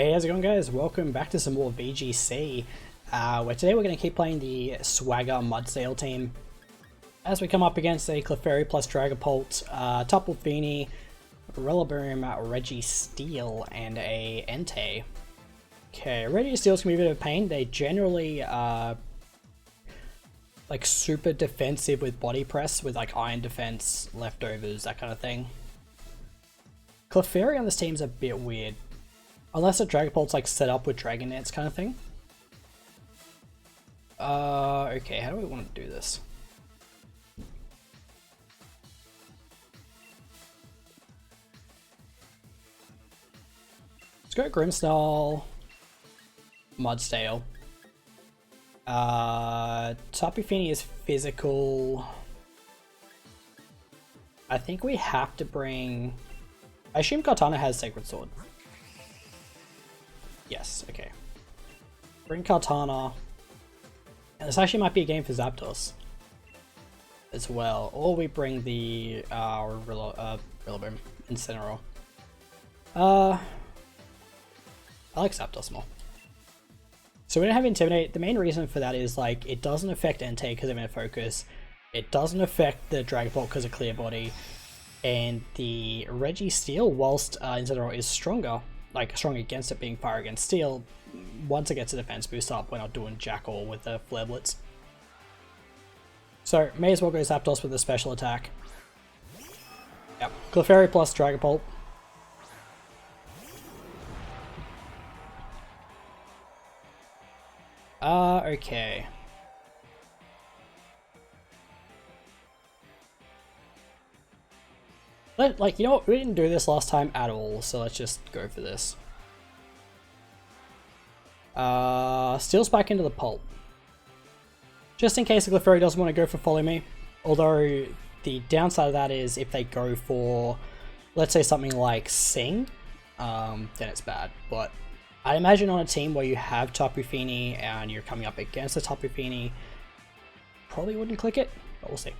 Hey, how's it going, guys? Welcome back to some more VGC, where today we're going to keep playing the Swagger Mudsdale team as we come up against a Clefairy plus Dragapult, Topplefini, Rillaboom, Registeel, and a Entei. Okay, Registeel's going to be a bit of a pain. They generally are like super defensive with body press, with like iron defense, leftovers, that kind of thing. Clefairy on this team's a bit weird. Unless the Dragapult's like set up with Dragon Dance kind of thing. Okay, how do we want to do this? Let's go Grimmsnarl, Mudsdale. Tapu Fini is physical. I think we have to bring... I assume Kartana has Sacred Sword. Yes, okay. Bring Kartana. And this actually might be a game for Zapdos as well. Or we bring the Rillaboom, Incineroar. I like Zapdos more. So we don't have Intimidate. The main reason for that is like it doesn't affect Entei because I'm in focus. It doesn't affect the Dragapult because of Clear Body. And the Registeel, whilst Incineroar is stronger, like strong against it being fire against steel, once it gets a defense boost up, we're not doing jack all with the Flare Blitz. So may as well go Zapdos with a special attack. Yep, Clefairy plus Dragapult. Okay. Like, you know what, we didn't do this last time at all, so let's just go for this. Steel Spike into the Pulp. Just in case the Clefairy doesn't want to go for Follow Me. Although, the downside of that is if they go for, let's say something like Sing, then it's bad. But I imagine on a team where you have Tapu Fini and you're coming up against a Tapu Fini, probably wouldn't click it, but we'll see.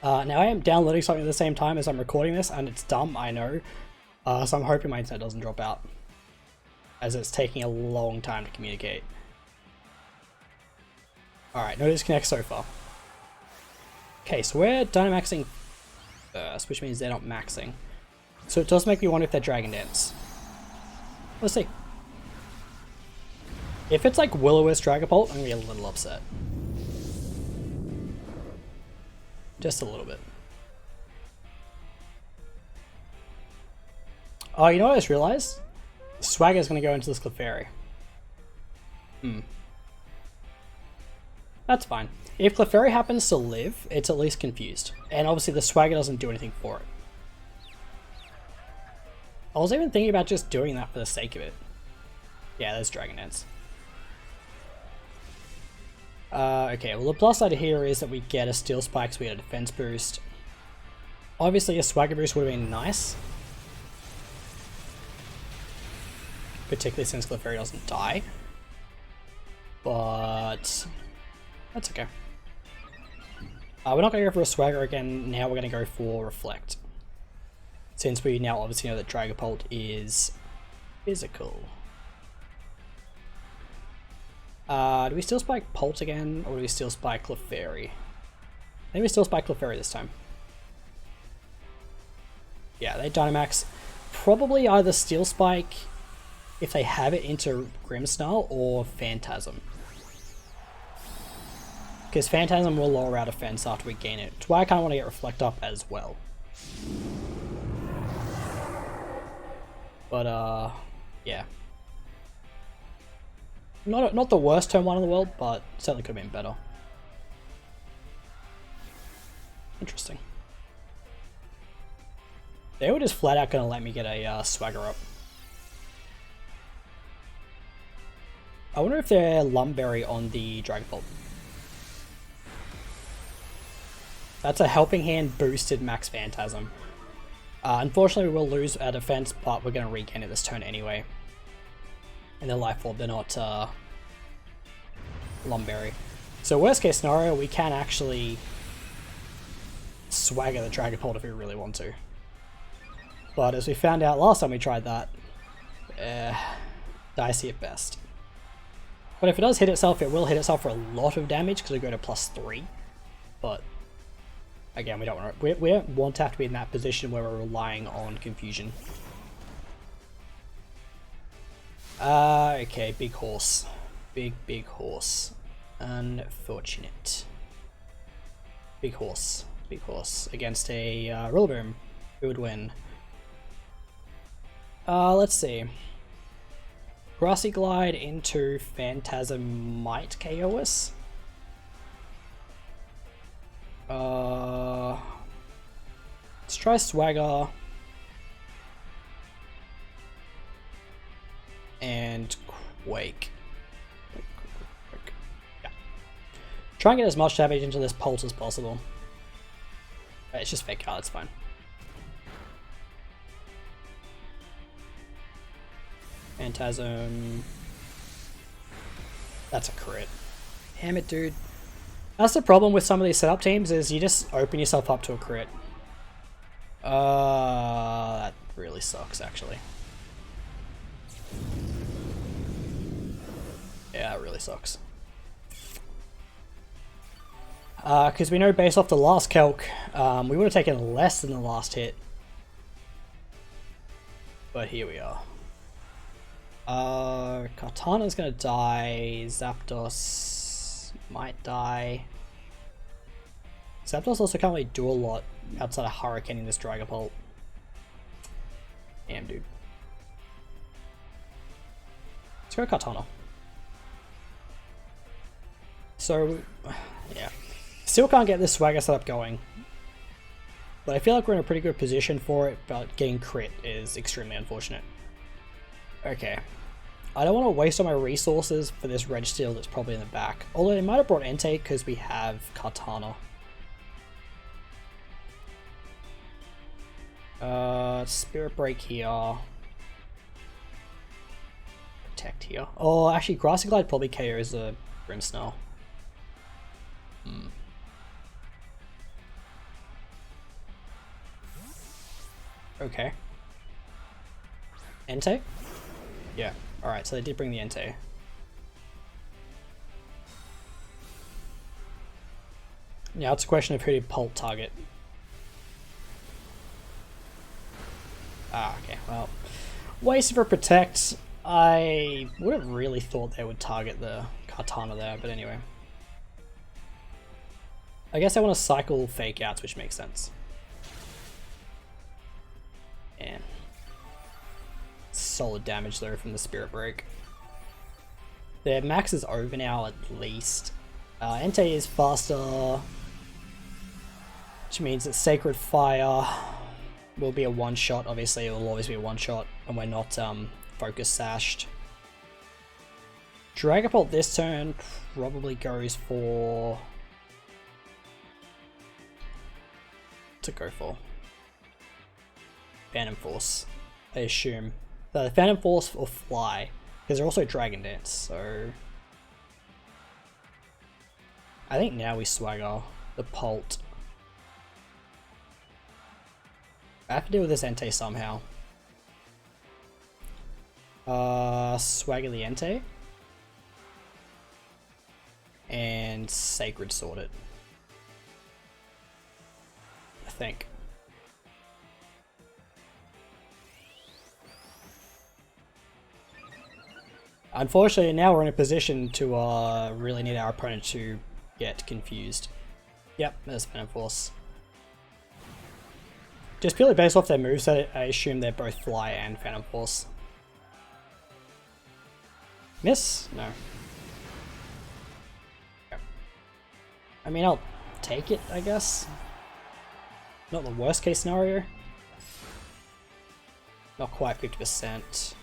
Now I am downloading something at the same time as I'm recording this, and it's dumb, I know. So I'm hoping my internet doesn't drop out, as it's taking a long time to communicate. Alright, no disconnect so far. Okay, so we're Dynamaxing first, which means they're not maxing. So it does make me wonder if they're Dragon Dance. Let's see. If it's like Will-O-Wisp Dragapult, I'm gonna be a little upset. Just a little bit. Oh, you know what I just realized? Swagger's gonna go into this Clefairy. That's fine. If Clefairy happens to live, it's at least confused. And obviously the Swagger doesn't do anything for it. I was even thinking about just doing that for the sake of it. Yeah, there's Dragon Dance. Okay, well the plus side here is that we get a Steel Spike, so we get a defense boost. Obviously a Swagger boost would have been nice. Particularly since Clefairy doesn't die. But that's okay. We're not going to go for a Swagger again, now we're going to go for Reflect. Since we now obviously know that Dragapult is physical. Do we Steel Spike Pult again, or do we Steel Spike Clefairy? I think we Steel Spike Clefairy this time. Yeah, they Dynamax. Probably either Steel Spike, if they have it, into Grimmsnarl, or Phantasm. Because Phantasm will lower our defense after we gain it. That's why I kind of want to get Reflect up as well. But, yeah. Not the worst turn 1 in the world, but certainly could have been better. Interesting. They were just flat out going to let me get a Swagger up. I wonder if they're Lumberry on the Dragapult. That's a Helping Hand boosted Max Phantasm. Unfortunately we will lose our defense, but we're going to regain it this turn anyway. And their Life Orb, they're not Lumberry. So worst case scenario, we can actually Swagger the Dragapult if we really want to. But as we found out last time we tried that, dicey at best. But if it does hit itself, it will hit itself for a lot of damage because we go to +3. But again, we don't want to. We don't want to have to be in that position where we're relying on confusion. Okay, big horse, big horse. Unfortunate. Big horse against a Rillaboom. Who would win? Let's see. Grassy Glide into Phantasm might KO us. Let's try Swagger. And Quake. Yeah. Try and get as much damage into this Pulse as possible. It's just fake out, it's fine. Phantasm. That's a crit. Damn it, dude. That's the problem with some of these setup teams, is you just open yourself up to a crit. That really sucks, actually. Yeah, that really sucks. Because we know based off the last calc, we would have taken less than the last hit. But here we are. Kartana's gonna die. Zapdos might die. Zapdos also can't really do a lot outside of Hurricaning this Dragapult. Damn, dude. Let's go Kartana. So, yeah. Still can't get this Swagger setup going. But I feel like we're in a pretty good position for it, but getting crit is extremely unfortunate. Okay. I don't want to waste all my resources for this Registeel that's probably in the back. Although they might have brought Entei because we have Kartana. Spirit Break here. Protect here. Oh, actually, Grassy Glide probably KOs the Grimmsnarl. Okay. Entei? Yeah. Alright, so they did bring the Entei. Now it's a question of who did Pult target. Ah, okay, well. Waste for Protect. I would have really thought they would target the Kartana there, but anyway. I guess I want to cycle Fake Outs, which makes sense. And solid damage though from the Spirit Break. Their max is over now at least. Entei is faster, which means that Sacred Fire will be a one-shot. Obviously, it will always be a one-shot, and we're not focus sashed. Dragapult this turn probably goes for... to go for Phantom Force, I assume. The Phantom Force or Fly, because they're also Dragon Dance, so... I think now we Swagger the Pult. I have to deal with this Entei somehow. Swagger the Entei. And Sacred Sword it. I think. Unfortunately, now we're in a position to really need our opponent to get confused. Yep, there's Phantom Force. Just purely based off their moveset, I assume they're both Fly and Phantom Force. Miss? No. Okay. I mean, I'll take it, I guess. Not the worst case scenario. Not quite 50%.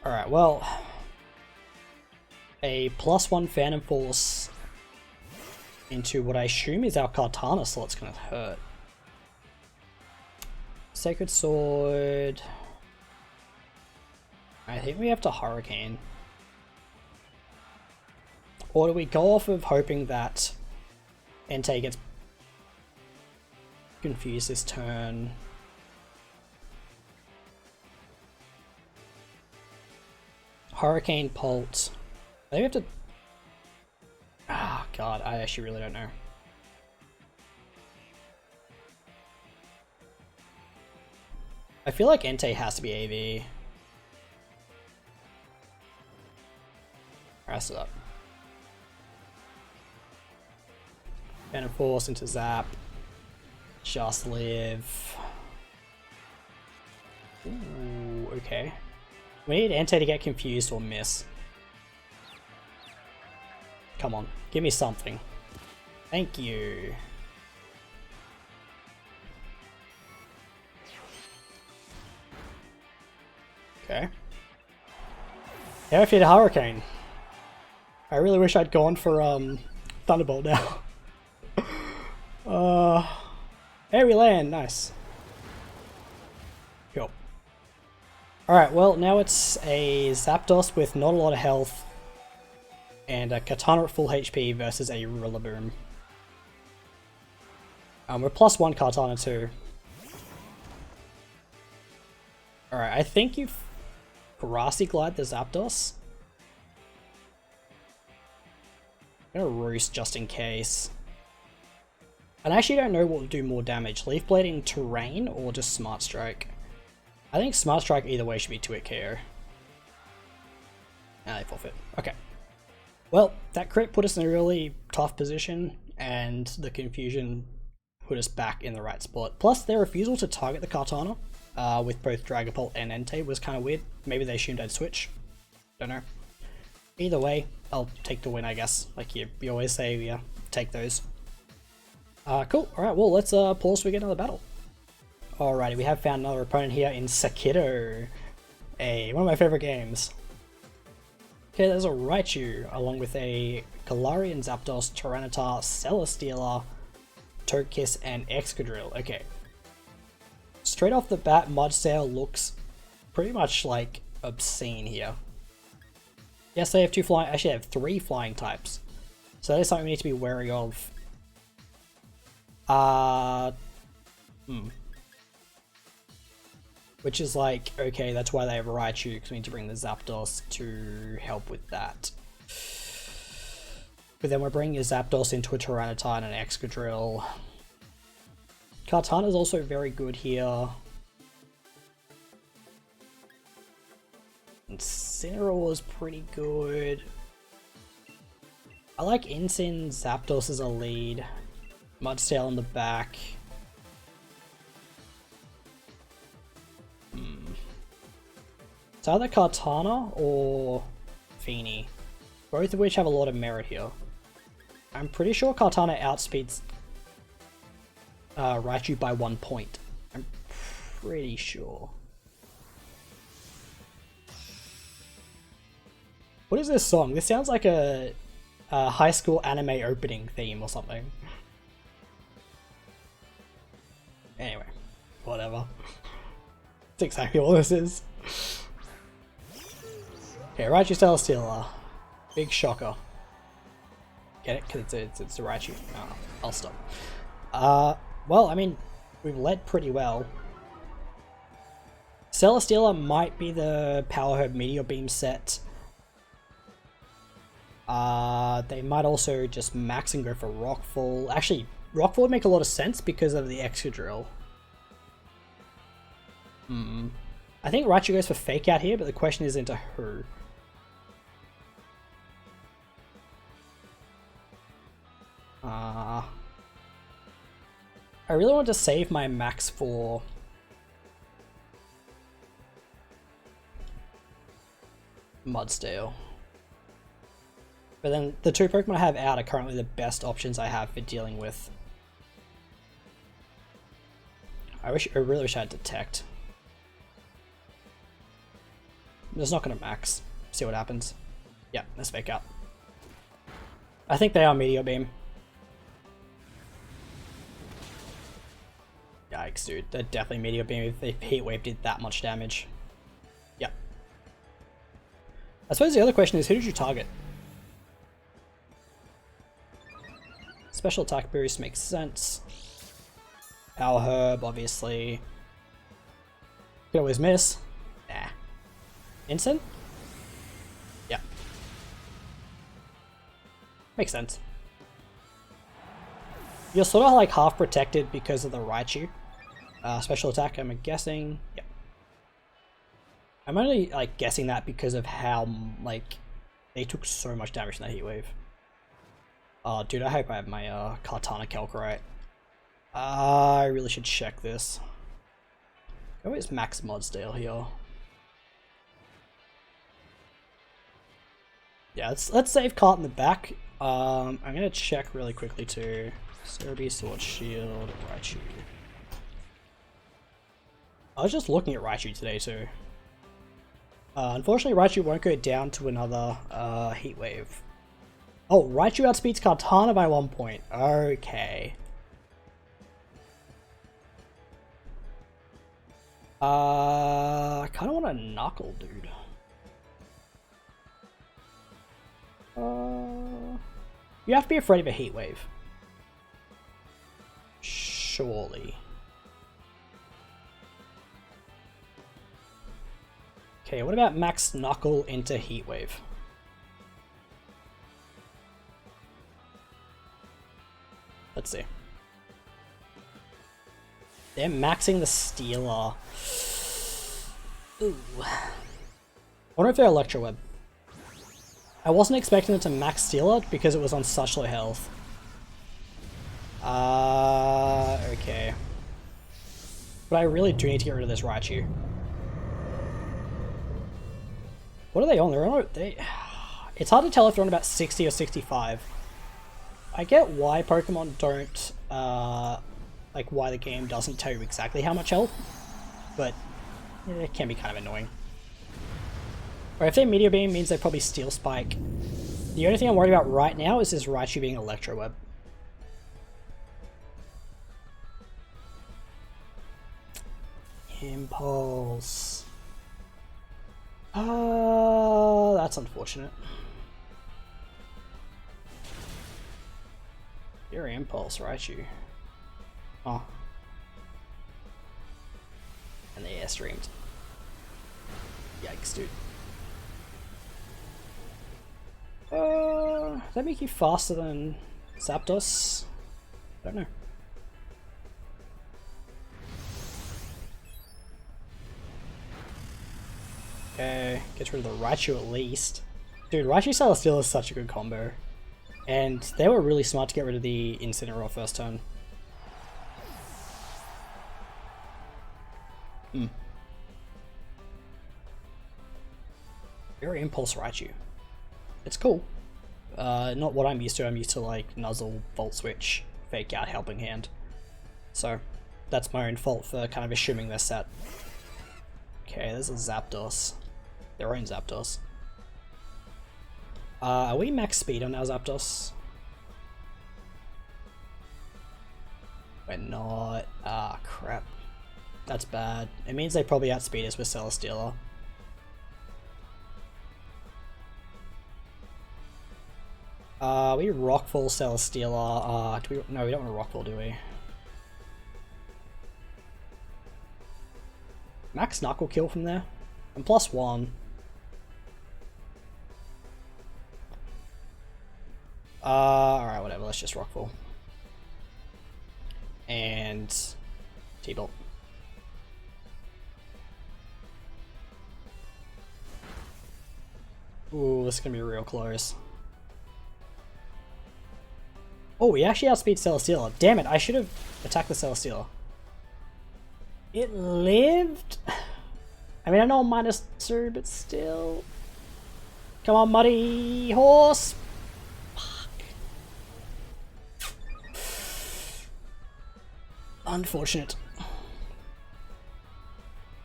Alright, well, a +1 Phantom Force into what I assume is our Kartana slot's gonna hurt. Sacred Sword. I think we have to Hurricane. Or do we go off of hoping that Entei gets confuse this turn. Hurricane Pulse. I think we have to... Ah, God, I actually really don't know. I feel like Entei has to be AV. Rest it up. Cannon Force into Zap. Just live. Ooh, okay. We need Entei to get confused or miss. Come on, give me something. Thank you. Okay. Yeah, if you had a Hurricane. I really wish I'd gone for Thunderbolt now. Hey, we land, nice. Cool. Alright, well now it's a Zapdos with not a lot of health and a Katana at full HP versus a Rillaboom. We're +1 Katana too. Alright, I think you've Grassy Glide the Zapdos. I'm gonna Roost just in case. And I actually don't know what will do more damage, Leaf Blade in terrain or just Smart Strike. I think Smart Strike either way should be 2-hit KO. And they forfeit. Okay. Well, that crit put us in a really tough position, and the confusion put us back in the right spot. Plus, their refusal to target the Katana with both Dragapult and Entei was kind of weird. Maybe they assumed I'd switch. Don't know. Either way, I'll take the win, I guess. Like you always say, yeah, take those. Cool. Alright, well, let's pause so we get another battle. Alrighty, we have found another opponent here in Sekiro. Hey, one of my favorite games. Okay, there's a Raichu, along with a Galarian Zapdos, Tyranitar, Celesteela, Togekiss, and Excadrill. Okay. Straight off the bat, Mudsail looks pretty much like obscene here. Yes, they have two flying, actually they have 3 flying types. So that is something we need to be wary of. Which is like, okay, that's why they have Raichu, because we need to bring the Zapdos to help with that. But then we're bringing a Zapdos into a Tyranitar and an Excadrill. Katana's also very good here. Incineroar is pretty good. I like Incin, Zapdos as a lead. Mudsail in the back. It's either Katana or Feeny, both of which have a lot of merit here. I'm pretty sure Katana outspeeds Raichu by 1 point. I'm pretty sure. What is this song? This sounds like a high school anime opening theme or something. Anyway, whatever. That's exactly what this is. Okay, Raichu Celesteela. Big shocker. Get it? Because it's a Raichu. Oh, I'll stop. Well, I mean, we've led pretty well. Celesteela might be the Power Herb Meteor Beam set. They might also just max and go for Rockfall. Actually, Rockfall would make a lot of sense because of the Excadrill. I think Raichu goes for Fake Out here, but the question is into who. I really want to save my max for Mudstail. But then the 2 Pokemon I have out are currently the best options I have for dealing with. I really wish I had Detect. I'm just not going to max. See what happens. Yeah, let's Fake Out. I think they are Meteor Beam. Yikes, dude. They're definitely Meteor Beam if the Heat Wave did that much damage. Yeah. I suppose the other question is, who did you target? Special attack boost makes sense. Power Herb, obviously. Could always miss. Nah. Instant? Yeah. Makes sense. You're sort of like half protected because of the Raichu. Special attack, I'm guessing. Yeah. I'm only like guessing that because of how like they took so much damage in that heat wave. Oh, dude, I hope I have my Kartana Calc right. I really should check this. Oh, it's Max Mudsdale here. Yeah, let's save Cart in the back. I'm gonna check really quickly too. Cerebi, Sword Shield, Raichu. I was just looking at Raichu today too. Unfortunately, Raichu won't go down to another heat wave. Oh, Raichu outspeeds Kartana by 1 point. Okay. I kind of want a Knuckle, dude. You have to be afraid of a heat wave. Surely. Okay, what about Max Knuckle into heat wave? Let's see. They're maxing the Stealer. Ooh. I wonder if they're Electro Web. I wasn't expecting them to max Stealer because it was on such low health. Okay. But I really do need to get rid of this Raichu. What are they on? They're on. It's hard to tell if they're on about 60 or 65. I get why Pokemon don't, like why the game doesn't tell you exactly how much health, but it can be kind of annoying. Or if their Meteor Beam means they probably Steel Spike. The only thing I'm worried about right now is this Raichu being Electro Web. Impulse. That's unfortunate. Your Impulse, Raichu. Oh. And they airstreamed. Yikes, dude. Does that make you faster than Zapdos? I don't know. Okay, gets rid of the Raichu at least. Dude, Raichu Celesteela is such a good combo. And they were really smart to get rid of the Incineroar first turn. Very Impulse Raichu. It's cool. Not what I'm used to. I'm used to like Nuzzle, Volt Switch, Fake Out, Helping Hand. So that's my own fault for kind of assuming they're set. Okay, there's a Zapdos. Their own Zapdos. Are we max speed on our Zapdos? We're not. Ah, crap. That's bad. It means they probably outspeed us with Celesteela. We Rockfall Celesteela. No, we don't want to Rockfall, do we? Max Knuckle kill from there? And +1. Alright, whatever, let's just Rockfall. And T-Bolt. Ooh, this is gonna be real close. Oh, we actually outspeed Celesteela. Damn it, I should have attacked the Celesteela. It lived? I mean, I know -2, but still. Come on, Muddy Horse! Fuck. Unfortunate.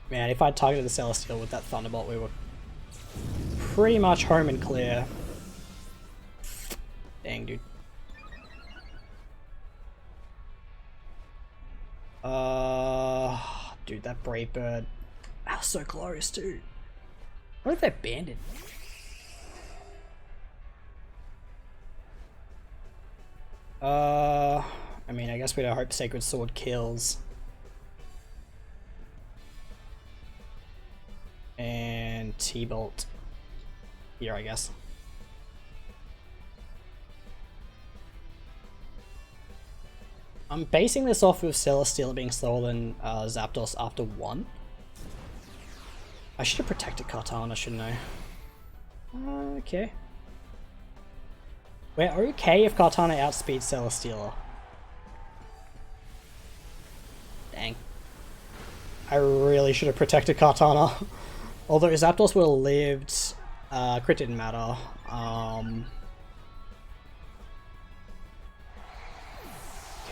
Man, if I targeted the Celesteela with that Thunderbolt, we were pretty much home and clear. Dang, dude. Dude, that Brave Bird. That was so close, too. What if they're banded? I mean, I guess we don't hope Sacred Sword kills. And T-Bolt here, I guess. I'm basing this off of Celesteela being slower than Zapdos after 1. I should have protected Kartana, shouldn't I? Okay. We're okay if Kartana outspeeds Celesteela. Dang. I really should have protected Kartana. Although Zapdos would have lived, crit didn't matter.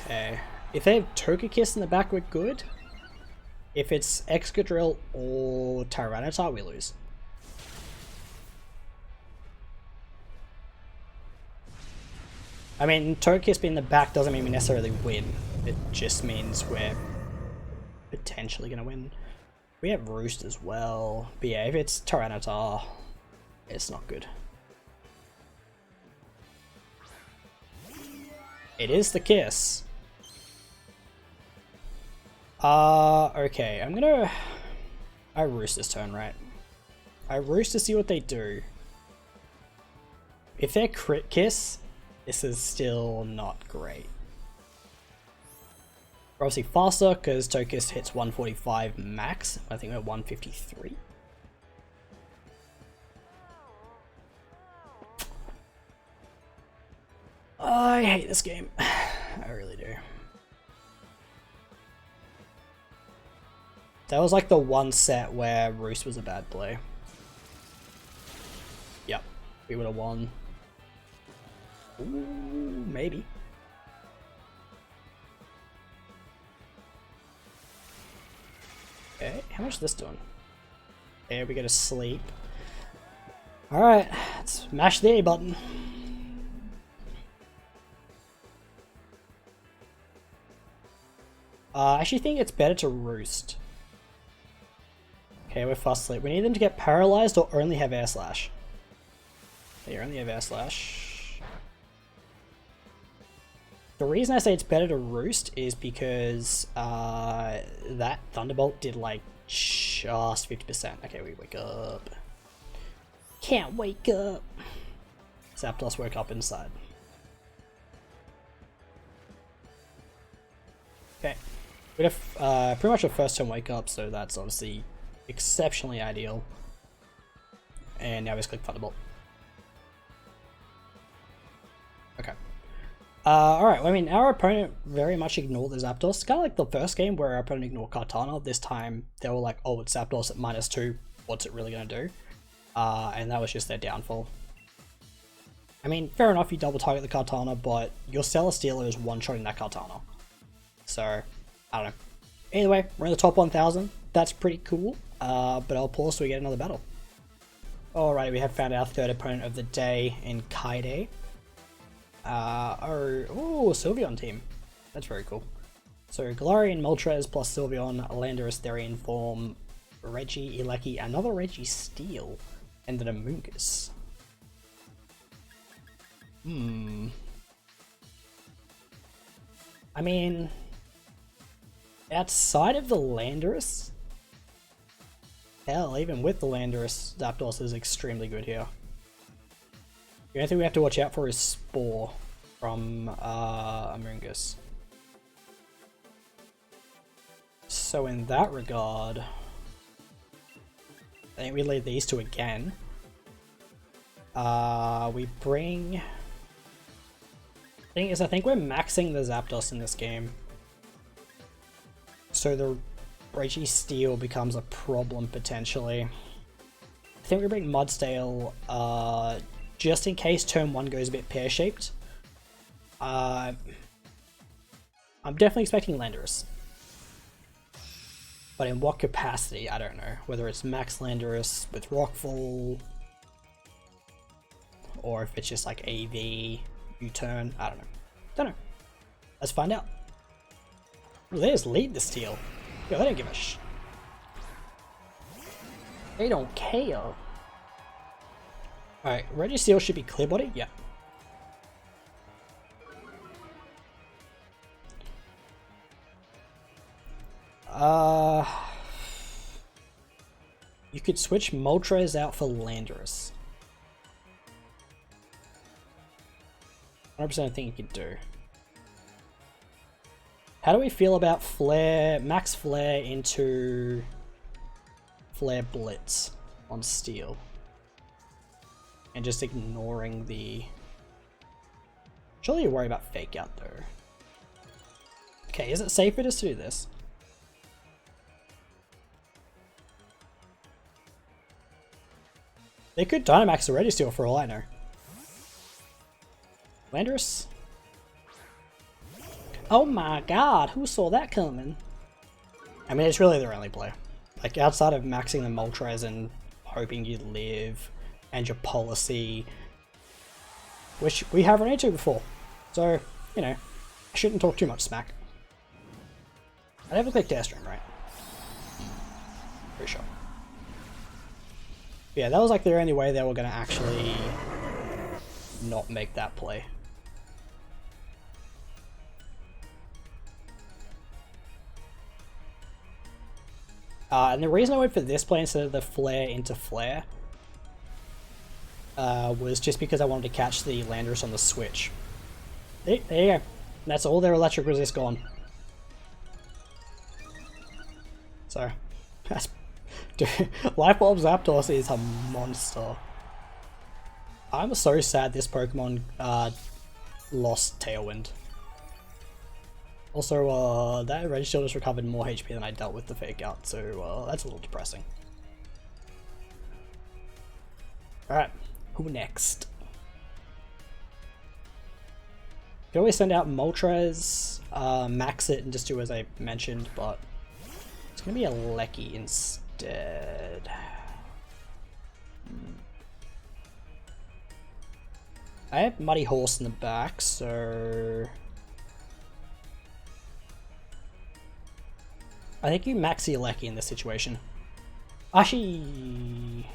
Okay. If they have Togekiss in the back, we're good. If it's Excadrill or Tyranitar, we lose. I mean, Togekiss being in the back doesn't mean we necessarily win. It just means we're potentially going to win. We have Roost as well. But yeah, if it's Tyranitar, it's not good. It is the Kiss. Okay, I'm gonna... I Roost this turn, right? I Roost to see what they do. If they're Crit Kiss, this is still not great. We're obviously faster because Togekiss hits 145 max. I think we're 153. I hate this game. I really do. That was like the one set where Roost was a bad play. Yep, we would have won. Ooh, maybe. Okay, how much is this doing? There, we go to sleep. Alright, let's mash the A button. I actually think it's better to Roost. Okay, we're fast asleep. We need them to get paralyzed or only have Air Slash. Okay, you only have Air Slash. The reason I say it's better to Roost is because that Thunderbolt did like just 50%. Okay, we wake up. Can't wake up. Zapdos woke up inside. Okay, we have pretty much a first turn wake up, so that's obviously exceptionally ideal. And now we just click Thunderbolt. Okay. Alright, well, I mean, our opponent very much ignored the Zapdos. It's kind of like the first game where our opponent ignored Kartana. This time, they were like, oh, it's Zapdos at -2. What's it really going to do? And that was just their downfall. I mean, fair enough, you double target the Kartana, but your Celesteela is one-shotting that Kartana. So, I don't know. Anyway, we're in the top 1,000. That's pretty cool. But I'll pause so we get another battle. Alright, we have found our third opponent of the day in Kaide. Oh, Sylveon team. That's very cool. So, Galarian, Moltres plus Sylveon, Landorus, Therian form, Reggie, Ilecki, another Reggie Steel, and then a Mungus. I mean, outside of the Landorus, hell, even with the Landorus, Zapdos is extremely good here. The only thing we have to watch out for is Spore from Amoonguss. So in that regard, I think we lead these two again. We bring... Thing is, I think we're maxing the Zapdos in this game. So the Reggie Steel becomes a problem potentially. I think we bring Mudsdale just in case turn 1 goes a bit pear-shaped. I'm definitely expecting Landorus. But in what capacity, I don't know. Whether it's max Landorus with Rockfall, or if it's just like AV, U-turn, I don't know. Don't know. Let's find out. Ooh, they just lead the Steel. Yo, they don't give a They don't care. Alright, Reggie Steel should be clear body? Yeah. You could switch Moltres out for Landorus. 100% I think you could do. How do we feel about Flare, Max Flare into Flare Blitz on Steel? And just ignoring the... Surely you worry about Fake Out though. Okay, is it safer just to do this? They could Dynamax the Registeel for all I know. Landorus? Oh my god, who saw that coming? I mean, it's really their only play. Like, outside of maxing the Moltres and hoping you live, and your policy, which we have run into before. So, you know, I shouldn't talk too much smack. I never clicked Airstream, right? Pretty sure. Yeah, that was like their only way they were going to actually not make that play. And the reason I went for this play instead of the Flare into Flare was just because I wanted to catch the Landorus on the switch. There you go. That's all their electric resist gone. So, that's... Dude, Life Bulb Zapdos is a monster. I'm so sad this Pokemon lost Tailwind. Also, that Registeel just recovered more HP than I dealt with the Fake Out, so that's a little depressing. Alright, who next? Can always send out Moltres, max it and just do as I mentioned, but it's gonna be a Lecky instead. I have Muddy Horse in the back, so I think you max your Lecky in this situation. Actually,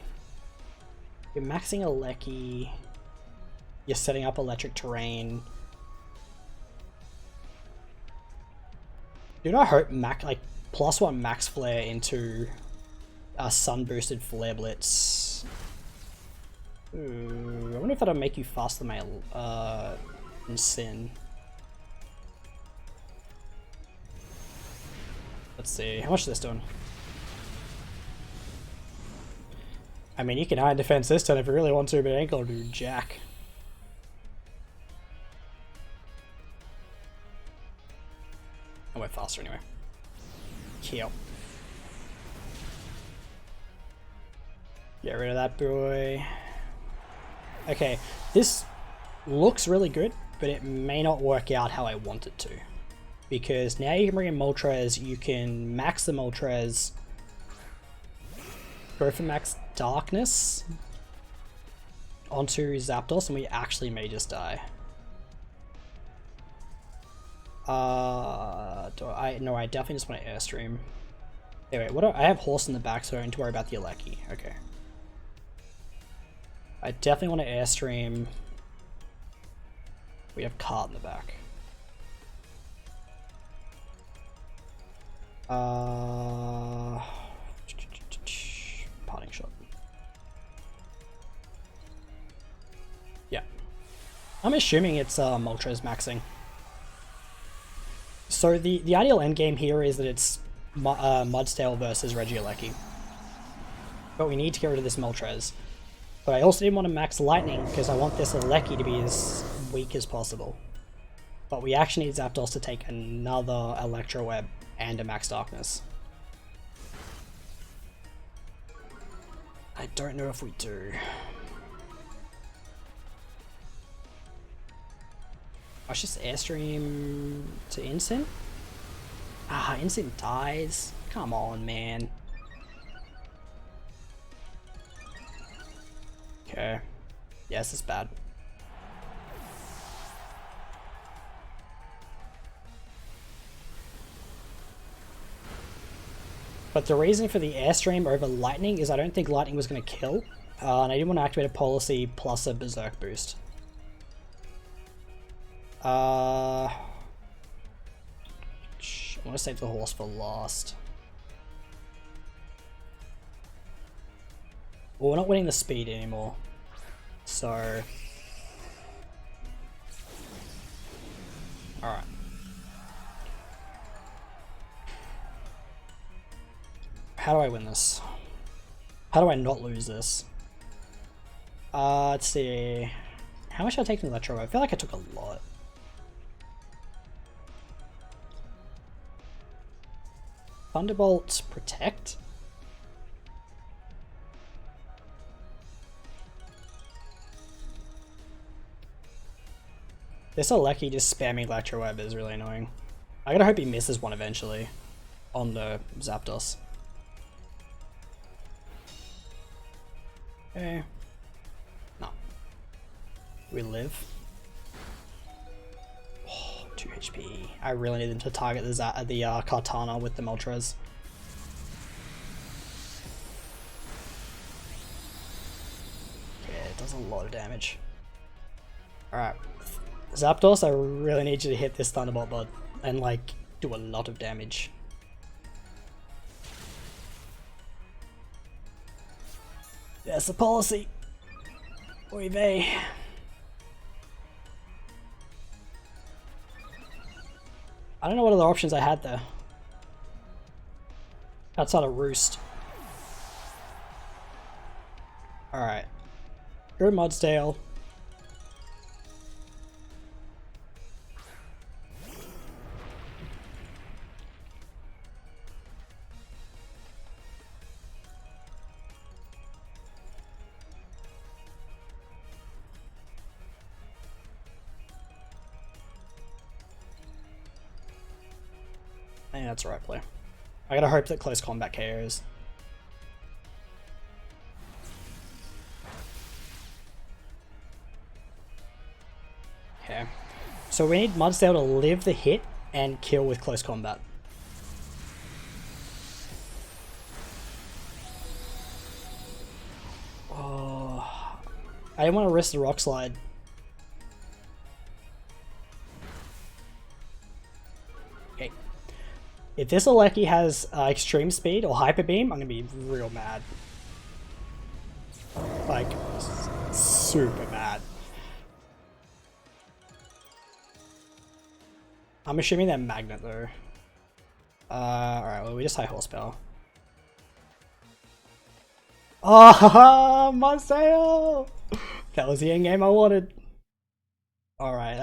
you're maxing a Lecky, you're setting up electric terrain. Dude, I hope like +1 max flare into a sun boosted Flare Blitz. Ooh, I wonder if that'll make you faster than my Sin. Let's see, how much is this doing? I mean, you can high defense this turn if you really want to, but it ain't gonna do jack. I went faster anyway. Kill. Get rid of that boy. Okay, this looks really good, but it may not work out how I want it to. Because now you can bring in Moltres, you can max the Moltres, go for max Darkness onto Zapdos, and we actually may just die. No, I definitely just want to Airstream. Anyway, I have Horse in the back, so I don't need to worry about the Alecki. Okay. I definitely want to Airstream. We have Cart in the back. Parting Shot. Yeah. I'm assuming it's Moltres maxing. So the ideal endgame here is that it's Mudstail versus Regieleki. But we need to get rid of this Moltres. But I also didn't want to max Lightning because I want this Alecki to be as weak as possible. But we actually need Zapdos to take another Electro Web and a Max Darkness. I don't know if we do. I should just Airstream to Incin? Ah, Incin dies. Come on, man. Okay. Yes, it's bad. But the reason for the Airstream over Lightning is I don't think Lightning was going to kill. And I didn't want to activate a Policy plus a Berserk boost. I want to save the Horse for last. Well, we're not winning the speed anymore. So... Alright. How do I win this? How do I not lose this? Let's see. How much did I take from Electro? I feel like I took a lot. Thunderbolt Protect? This Aleki just spamming Electro Web is really annoying. I gotta hope he misses one eventually on the Zapdos. Okay. No. We live. Oh, 2 HP. I really need them to target the Kartana with the Moltres. Yeah, it does a lot of damage. Alright. Zapdos, I really need you to hit this Thunderbolt bud and like do a lot of damage. That's the policy. Oy vey. I don't know what other options I had there. Outside of Roost. Alright. Go Mudsdale. I think that's the right play. I gotta hope that close combat KOs. Okay. So we need Mudsdale to live the hit and kill with close combat. Oh, I didn't want to risk the Rock Slide. Okay. If this Aleki has extreme speed or hyper beam, I'm gonna be real mad. Like, super mad. I'm assuming they're magnet though. Alright, well we just high horsepower. Oh, Mudsdale! That was the end game I wanted. Alright,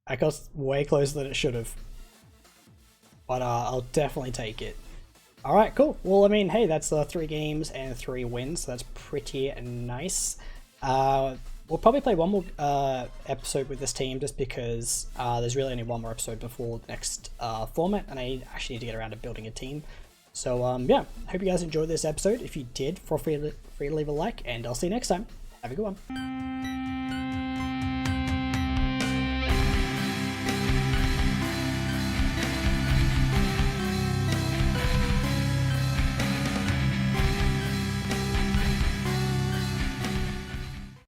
that got way closer than it should have. But I'll definitely take it. Alright, cool. Well, I mean, hey, that's 3 games and 3 wins, so that's pretty nice. We'll probably play one more episode with this team just because there's really only one more episode before the next format, and I actually need to get around to building a team. So yeah, hope you guys enjoyed this episode. If you did, feel free to leave a like, and I'll see you next time. Have a good one.